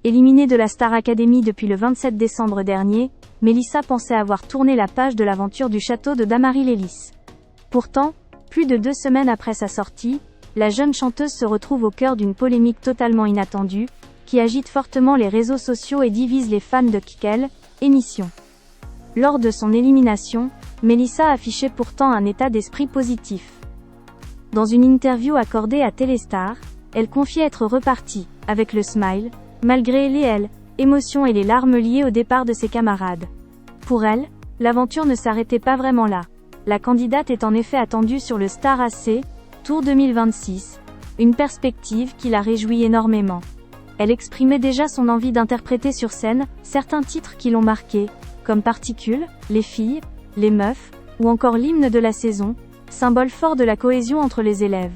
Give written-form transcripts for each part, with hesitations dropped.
Éliminée de la Star Academy depuis le 27 décembre dernier, Mélissa pensait avoir tourné la page de l'aventure du château de Damary-Lélis. Pourtant, plus de 2 semaines après sa sortie, la jeune chanteuse se retrouve au cœur d'une polémique totalement inattendue, qui agite fortement les réseaux sociaux et divise les fans de Quelle émission. Lors de son élimination, Mélissa affichait pourtant un état d'esprit positif. Dans une interview accordée à Téléstar, elle confiait être repartie, avec le smile, malgré les émotions et les larmes liées au départ de ses camarades. Pour elle, l'aventure ne s'arrêtait pas vraiment là. La candidate est en effet attendue sur le Star AC Tour 2026, une perspective qui la réjouit énormément. Elle exprimait déjà son envie d'interpréter sur scène certains titres qui l'ont marquée, comme Particules, Les filles, Les meufs, ou encore l'hymne de la saison, symbole fort de la cohésion entre les élèves.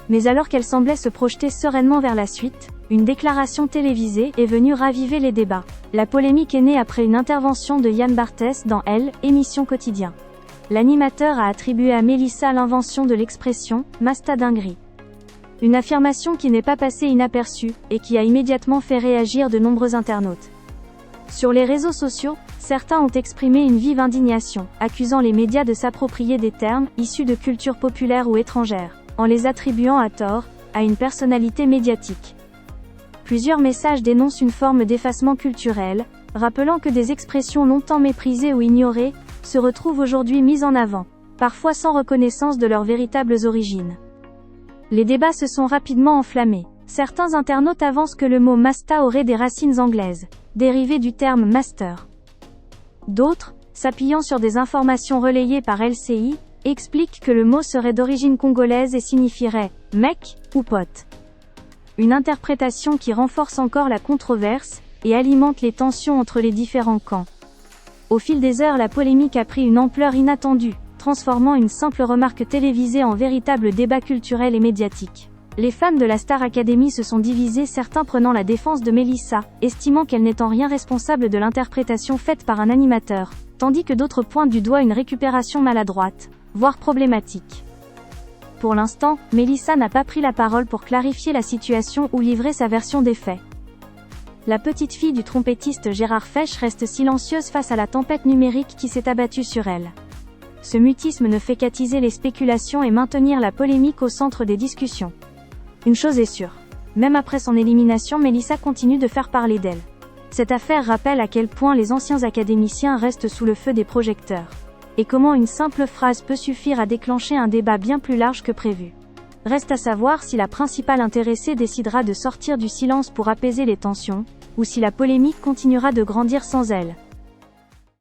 Mais alors qu'elle semblait se projeter sereinement vers la suite, une déclaration télévisée est venue raviver les débats. La polémique est née après une intervention de Yann Barthès dans émission Quotidien. L'animateur a attribué à Mélissa l'invention de l'expression « Masta dinguerie ». Une affirmation qui n'est pas passée inaperçue, et qui a immédiatement fait réagir de nombreux internautes. Sur les réseaux sociaux, certains ont exprimé une vive indignation, accusant les médias de s'approprier des termes issus de cultures populaires ou étrangères, en les attribuant à tort à une personnalité médiatique. Plusieurs messages dénoncent une forme d'effacement culturel, rappelant que des expressions longtemps méprisées ou ignorées se retrouvent aujourd'hui mises en avant, parfois sans reconnaissance de leurs véritables origines. Les débats se sont rapidement enflammés. Certains internautes avancent que le mot Masta aurait des racines anglaises, dérivé du terme master. D'autres, s'appuyant sur des informations relayées par LCI, expliquent que le mot serait d'origine congolaise et signifierait « mec » ou « pote ». Une interprétation qui renforce encore la controverse, et alimente les tensions entre les différents camps. Au fil des heures, la polémique a pris une ampleur inattendue, transformant une simple remarque télévisée en véritable débat culturel et médiatique. Les fans de la Star Academy se sont divisés, certains prenant la défense de Mélissa, estimant qu'elle n'est en rien responsable de l'interprétation faite par un animateur, tandis que d'autres pointent du doigt une récupération maladroite, voire problématique. Pour l'instant, Mélissa n'a pas pris la parole pour clarifier la situation ou livrer sa version des faits. La petite fille du trompettiste Gérard Fesch reste silencieuse face à la tempête numérique qui s'est abattue sur elle. Ce mutisme ne fait qu'attiser les spéculations et maintenir la polémique au centre des discussions. Une chose est sûre, même après son élimination, Mélissa continue de faire parler d'elle. Cette affaire rappelle à quel point les anciens académiciens restent sous le feu des projecteurs. Et comment une simple phrase peut suffire à déclencher un débat bien plus large que prévu. Reste à savoir si la principale intéressée décidera de sortir du silence pour apaiser les tensions, ou si la polémique continuera de grandir sans elle.